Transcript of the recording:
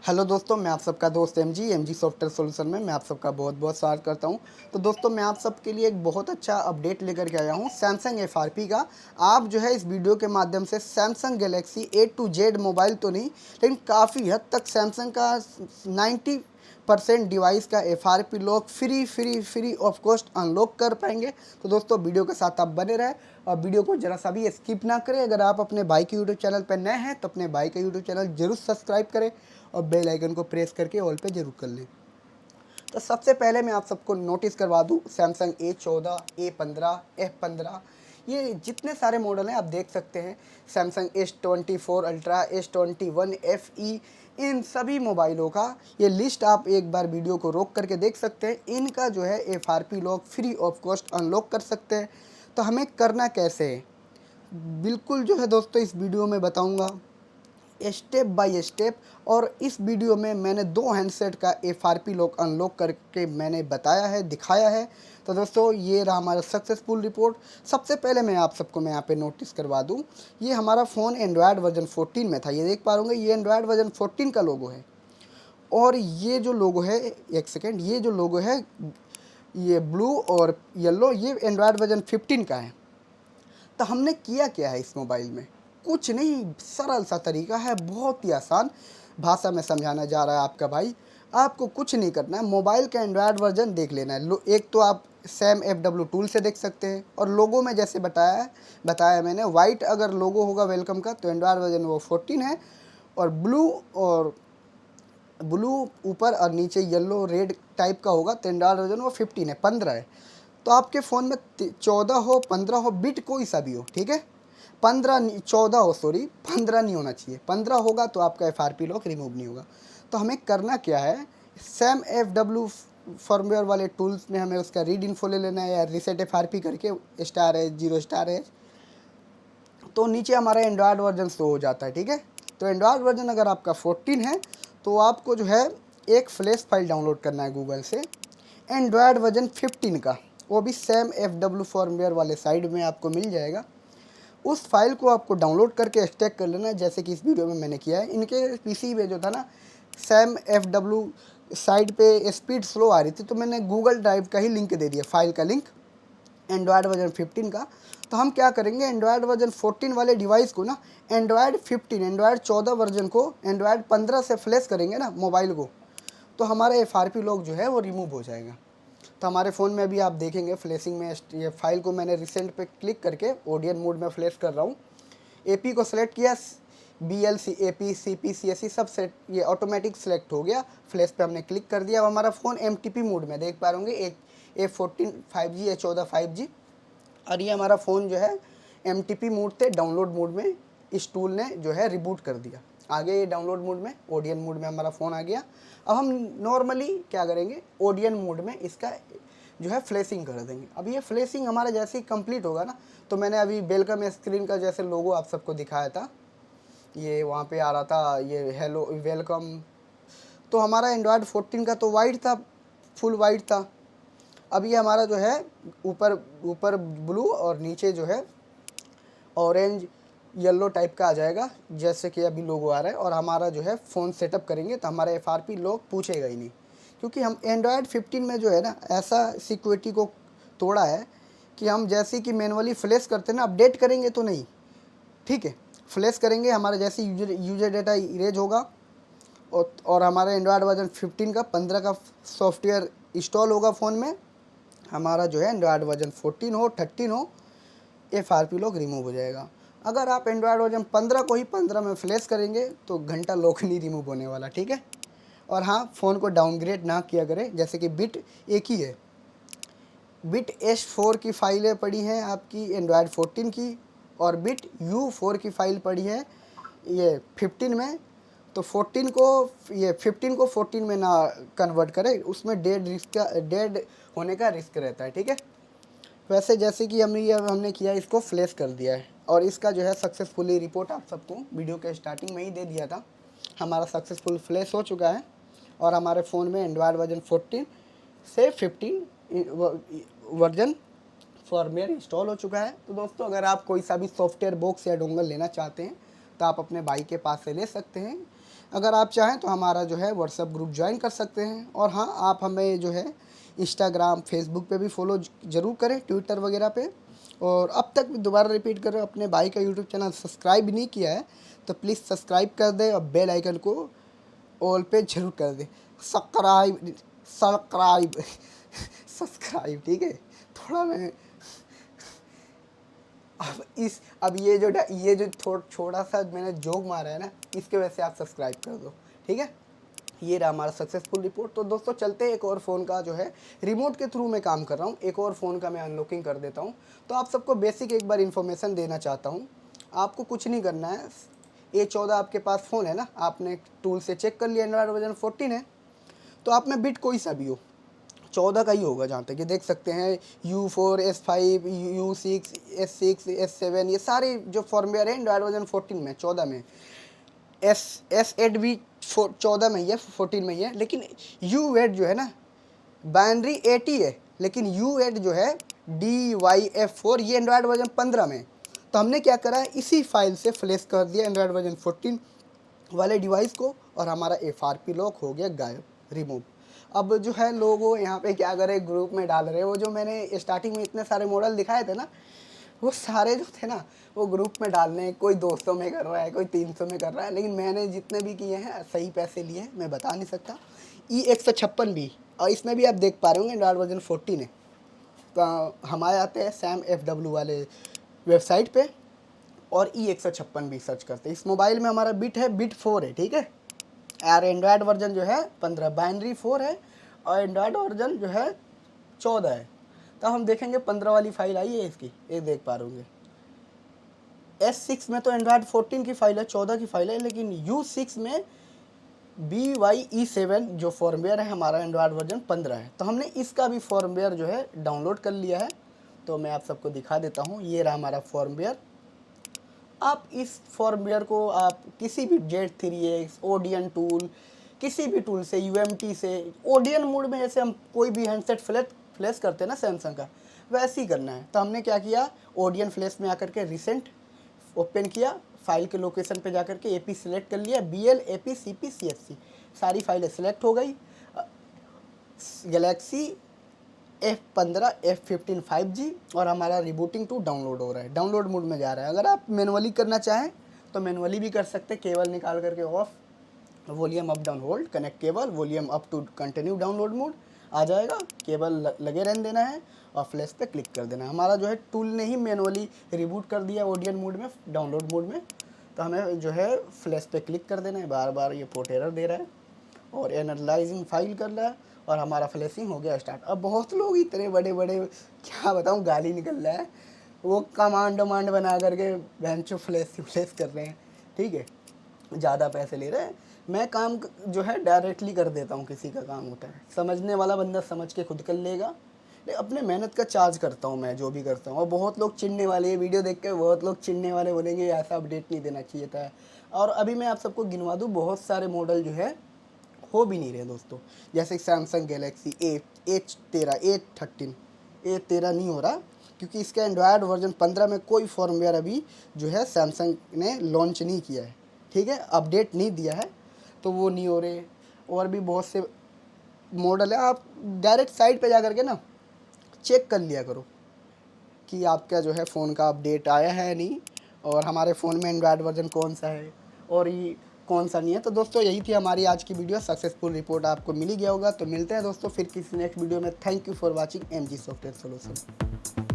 Hello दोस्तों, मैं आप सबका दोस्त एमजी सॉफ्टवेयर सॉल्यूशन में मैं आप सबका बहुत बहुत स्वागत करता हूं। तो दोस्तों, मैं आप सबके लिए एक बहुत अच्छा अपडेट लेकर के आया हूं सैमसंग एफआरपी का। आप जो है इस वीडियो के माध्यम से Samsung Galaxy A to Z mobile तो नहीं, लेकिन काफ़ी हद तक सैमसंग का 90% डिवाइस का FRP lock free of cost unlock कर पाएंगे। तो दोस्तों, वीडियो के साथ आप बने रहें और वीडियो को जरा सा भी स्किप ना करें। अगर आप अपने भाई के यूट्यूब चैनल पर नए हैं तो अपने भाई का यूट्यूब चैनल जरूर सब्सक्राइब करें और बेल आइकन को प्रेस करके ऑल पे जरूर कर लें। तो सबसे पहले मैं आप सबको नोटिस करवा दूं, सैमसंग A14, A15, F15, ये जितने सारे मॉडल हैं आप देख सकते हैं। Samsung S24 ultra, S21 FE, इन सभी मोबाइलों का ये लिस्ट आप एक बार वीडियो को रोक करके देख सकते हैं। इनका जो है FRP lock free of cost unlock कर सकते हैं। तो हमें करना कैसे है, बिल्कुल जो है दोस्तों इस वीडियो में बताऊंगा स्टेप बाय स्टेप। और इस वीडियो में मैंने दो हैंडसेट का एफआरपी लॉक अनलॉक करके मैंने बताया है, दिखाया है। तो दोस्तों, ये रहा हमारा सक्सेसफुल रिपोर्ट। सबसे पहले मैं आप सबको मैं यहाँ पे नोटिस करवा दूँ, ये हमारा फ़ोन एंड्रॉयड वर्जन 14 में था। ये देख पा रहे ये एंड्रॉयड वर्जन 14 का लोगो है। और ये जो लोगो है, एक सेकेंड, ये जो लोगो है ये ब्लू और येलो, ये एंड्रॉयड वर्जन 15 का है। तो हमने किया क्या है इस मोबाइल में, कुछ नहीं, सरल सा तरीका है, बहुत ही आसान भाषा में समझाना जा रहा है आपका भाई। आपको कुछ नहीं करना है, मोबाइल का एंड्रॉयड वर्जन देख लेना है। एक तो आप सैम FW टूल से देख सकते हैं, और लोगो में जैसे बताया मैंने, वाइट अगर लोगो होगा वेलकम का तो एंड्रॉयड वर्जन वो 14 है, और ब्लू ऊपर और नीचे येलो रेड टाइप का होगा तो एंड्रॉयड वर्जन वो 15 है, 15 है। तो आपके फ़ोन में 14 हो, 15 हो, बिट कोई सा भी हो, ठीक है। 14 हो, सॉरी 15 नहीं होना चाहिए। 15 होगा तो आपका एफआरपी लॉक रिमूव नहीं होगा। तो हमें करना क्या है, सैम FW फर्मवेयर वाले टूल्स में हमें उसका रीड इन्फो ले लेना है, या रिसेट एफआरपी करके स्टार है 0 स्टार है, तो नीचे हमारा एंड्रॉयड वर्जन शो हो जाता है, ठीक है। तो एंड्रॉयड वर्जन अगर आपका 14 है तो आपको जो है एक फ्लैश फाइल डाउनलोड करना है गूगल से, एंड्रॉयड वर्जन 15 का, वो भी सैम FW फर्मवेयर वाले साइड में आपको मिल जाएगा। उस फाइल को आपको डाउनलोड करके एक्सट्रैक्ट कर लेना है, जैसे कि इस वीडियो में मैंने किया है। इनके पीसी में जो था ना, सैम FW साइड पे स्पीड स्लो आ रही थी, तो मैंने गूगल ड्राइव का ही लिंक दे दिया, फाइल का लिंक एंड्रॉयड वर्जन 15 का। तो हम क्या करेंगे, एंड्रॉयड वर्जन 14 वाले डिवाइस को ना, एंड्रॉयड 14 वर्जन को एंड्रॉयड 15 से फ्लैश करेंगे ना मोबाइल को, तो हमारा एफआरपी लॉक जो है वो रिमूव हो जाएगा। तो हमारे फ़ोन में अभी आप देखेंगे फ्लैशिंग में, ये फाइल को मैंने रिसेंट पे क्लिक करके ओडियन मोड में फ्लैश कर रहा हूँ। एपी को सेलेक्ट किया, BLC AP CP CSE सब सेट, ये ऑटोमेटिक सेलेक्ट हो गया। फ्लैश पे हमने क्लिक कर दिया। अब हमारा फ़ोन MTP मोड में देख पा रहे एक A14 5G, A14 5G, और ये हमारा फ़ोन जो है MTP मोड से डाउनलोड मोड में इस टूल ने जो है रिबूट कर दिया। आगे ये डाउनलोड मोड में, ओडियन मोड में हमारा फ़ोन आ गया। अब हम नॉर्मली क्या करेंगे, ओडियन मोड में इसका जो है फ्लैशिंग कर देंगे। अब ये फ्लैशिंग हमारा जैसे ही कंप्लीट होगा ना, तो मैंने अभी वेलकम स्क्रीन का जैसे लोगो आप सबको दिखाया था, ये वहाँ पे आ रहा था, ये हेलो वेलकम। तो हमारा एंड्रॉयड 14 का तो वाइट था, फुल वाइट था। अब ये हमारा जो है ऊपर ऊपर ब्लू और नीचे जो है ऑरेंज येलो टाइप का आ जाएगा, जैसे कि अभी लोगो आ रहा है। और हमारा जो है फ़ोन सेटअप करेंगे तो हमारा एफआरपी लॉक पूछेगा ही नहीं, क्योंकि हम एंड्रॉयड 15 में जो है ना, ऐसा सिक्योरिटी को तोड़ा है कि हम जैसे कि मैनुअली फ्लैश करते हैं ना, अपडेट करेंगे तो नहीं, ठीक है। फ्लैश करेंगे, हमारा जैसे यूजर डेटा इरेज होगा, और हमारा एंड्रॉयड वर्जन 15 का 15 का सॉफ्टवेयर इंस्टॉल होगा फ़ोन में, हमारा जो है एंड्रॉयड वर्जन 14 हो 13 हो, एफआरपी लॉक रिमूव हो जाएगा। अगर आप एंड्रॉयड वर्जन 15 को ही 15 में फ्लैश करेंगे तो घंटा लॉक नहीं रिमूव होने वाला, ठीक है। और हाँ, फ़ोन को डाउनग्रेड ना किया करें, जैसे कि बिट एक ही है, बिट S4 की फाइलें पड़ी हैं आपकी एंड्रॉयड 14 की, और बिट U4 की फाइल पड़ी है ये 15 में। तो 14 को, ये 15 को 14 में ना कन्वर्ट करें, उसमें डेड होने का रिस्क रहता है, ठीक है। वैसे जैसे कि हमने किया, इसको फ्लैश कर दिया है, और इसका जो है सक्सेसफुली रिपोर्ट आप सबको वीडियो के स्टार्टिंग में ही दे दिया था। हमारा सक्सेसफुल फ्लैश हो चुका है, और हमारे फ़ोन में एंड्रॉयड वर्जन 14 से 15 वर्जन फॉर्मवेयर इंस्टॉल हो चुका है। तो दोस्तों, अगर आप कोई सा भी सॉफ्टवेयर बॉक्स या डोंगल लेना चाहते हैं तो आप अपने भाई के पास से ले सकते हैं। अगर आप चाहें तो हमारा जो है व्हाट्सएप ग्रुप ज्वाइन कर सकते हैं। और हाँ, आप हमें जो है इंस्टाग्राम, फेसबुक पे भी फॉलो ज़रूर करें, ट्विटर वगैरह पे। और अब तक दोबारा रिपीट कर रहा हूँ, अपने भाई का यूट्यूब चैनल सब्सक्राइब नहीं किया है तो प्लीज़ सब्सक्राइब कर दें और बेल आइकन को ऑल पे ज़रूर कर दें। सब्सक्राइब सब्सक्राइब सब्सक्राइब, ठीक है। थोड़ा मैं अब ये जो थोड़ा सा मैंने जोक मारा है ना, इसके वजह से आप सब्सक्राइब कर दो, ठीक है। ये रहा हमारा सक्सेसफुल रिपोर्ट। तो दोस्तों चलते हैं, एक और फ़ोन का जो है रिमोट के थ्रू मैं काम कर रहा हूँ, एक और फ़ोन का मैं अनलॉकिंग कर देता हूँ। तो आप सबको बेसिक एक बार इन्फॉर्मेशन देना चाहता हूँ। आपको कुछ नहीं करना है, A14 आपके पास फ़ोन है ना, आपने टूल से चेक कर लिया एंड्रॉयड वर्जन 14 है, तो आप में बिट कोई सा भी हो, 14 का ही होगा जहाँ तक ये देख सकते हैं। U4, S5, U6, S6, S7, ये सारे जो फॉर्मवेयर है एंड्रॉयड वर्जन 14 में, 14 में। S8 भी 14 में ही है, 14 में ही है। लेकिन U8 जो है ना, बाइनरी 80 है, लेकिन U8 जो है DYF4, ये एंड्रॉयड वर्जन 15 में। तो हमने क्या करा है, इसी फाइल से फ्लैश कर दिया एंड्रॉयड वर्जन 14 वाले डिवाइस को, और हमारा FRP लॉक हो गया गायब, रिमूव। अब जो है लोग वो यहाँ पे क्या करे, ग्रुप में डाल रहे हैं। वो जो मैंने स्टार्टिंग में इतने सारे मॉडल दिखाए थे ना, वो सारे जो थे ना, वो ग्रुप में डालने, कोई 200 में कर रहा है, कोई 300 में कर रहा है। लेकिन मैंने जितने भी किए हैं सही पैसे लिए हैं, मैं बता नहीं सकता। E156 भी, और इसमें भी आप देख पा रहे होंगे एंड्रॉयड वर्जन 14 है। तो हमारे आते हैं सैम FW वाले वेबसाइट पे, और E156 भी सर्च करते हैं। इस मोबाइल में हमारा बिट है, बिट 4 है, ठीक है। यार एंड्रॉयड वर्जन जो है 15, बाइनरी 4 है, और एंड्रॉयड वर्जन जो है 14 है। तो हम देखेंगे 15 वाली फाइल आई है इसकी, ये देख पा रहे S6 में तो एंड्रॉयड 14 की फाइल है, 14 की फाइल है। लेकिन U6 में BYE7 जो फॉर्मवेयर है हमारा एंड्रॉयड वर्जन 15 है। तो हमने इसका भी फॉर्मवेयर जो है डाउनलोड कर लिया है। तो मैं आप सबको दिखा देता हूँ, ये रहा हमारा फॉर्मवेयर। आप इस फॉर्मवेयर को आप किसी भी Z3X, ओडियन टूल, किसी भी टूल से, UMT से, ओडियन मोड में जैसे हम कोई भी हैंडसेट फ्लैश करते हैं ना सैमसंग का, वैसे ही करना है। तो हमने क्या किया, ओडियन फ्लैश में आकर के रिसेंट ओपन किया, फाइल के लोकेशन पे जाकर के AP सिलेक्ट कर लिया, BL, AP, CP, CFC, सारी फाइलें सिलेक्ट हो गई। गैलेक्सी F15, F15 5G, और हमारा रिबूटिंग टू डाउनलोड हो रहा है, डाउनलोड मोड में जा रहा है। अगर आप मैनुअली करना चाहें तो मैनुअली भी कर सकते हैं, केबल निकाल करके off, volume up down hold, connect cable, volume up to continue download mode आ जाएगा। केबल लगे रहने देना है और फ्लैश पे क्लिक कर देना है। हमारा जो है टूल ने ही मैनुअली रिबूट कर दिया ओडियन मोड में, डाउनलोड मोड में। तो हमें जो है फ्लैश पे क्लिक कर देना है। बार बार ये पोर्ट एरर दे रहा है और एनालाइजिंग फाइल कर रहा है, और हमारा फ्लैशिंग हो गया स्टार्ट। अब बहुत लोग इतने बड़े बड़े, क्या बताऊँ, गाली निकल रहा है, वो कमांड वमांड बना करके बेंचो फ्लैश कर रहे हैं, ठीक है, ज़्यादा पैसे ले रहे हैं। मैं काम जो है डायरेक्टली कर देता हूँ, किसी का काम होता है, समझने वाला बंदा समझ के खुद कर लेगा। अपने मेहनत का चार्ज करता हूँ मैं जो भी करता हूँ। और बहुत लोग चिढ़ने वाले, ये वीडियो देख के बहुत लोग चिढ़ने वाले, बोलेंगे ऐसा अपडेट नहीं देना चाहिए था। और अभी मैं आप सबको गिनवा दूँ, बहुत सारे मॉडल जो है हो भी नहीं रहे दोस्तों। जैसे सैमसंग गैलेक्सी A13 नहीं हो रहा, क्योंकि इसका एंड्रॉयड वर्जन 15 में कोई फॉर्मवेयर अभी जो है सैमसंग ने लॉन्च नहीं किया है, ठीक है, अपडेट नहीं दिया है, तो वो नहीं हो रहे। और भी बहुत से मॉडल है, आप डायरेक्ट साइट पे जा कर के ना चेक कर लिया करो कि आपका जो है फ़ोन का अपडेट आया है नहीं, और हमारे फ़ोन में एंड्रॉयड वर्जन कौन सा है और ये कौन सा नहीं है। तो दोस्तों यही थी हमारी आज की वीडियो, सक्सेसफुल रिपोर्ट आपको मिल ही गया होगा। तो मिलते हैं दोस्तों फिर किसी नेक्स्ट वीडियो में। Thank you for watching MG software solution.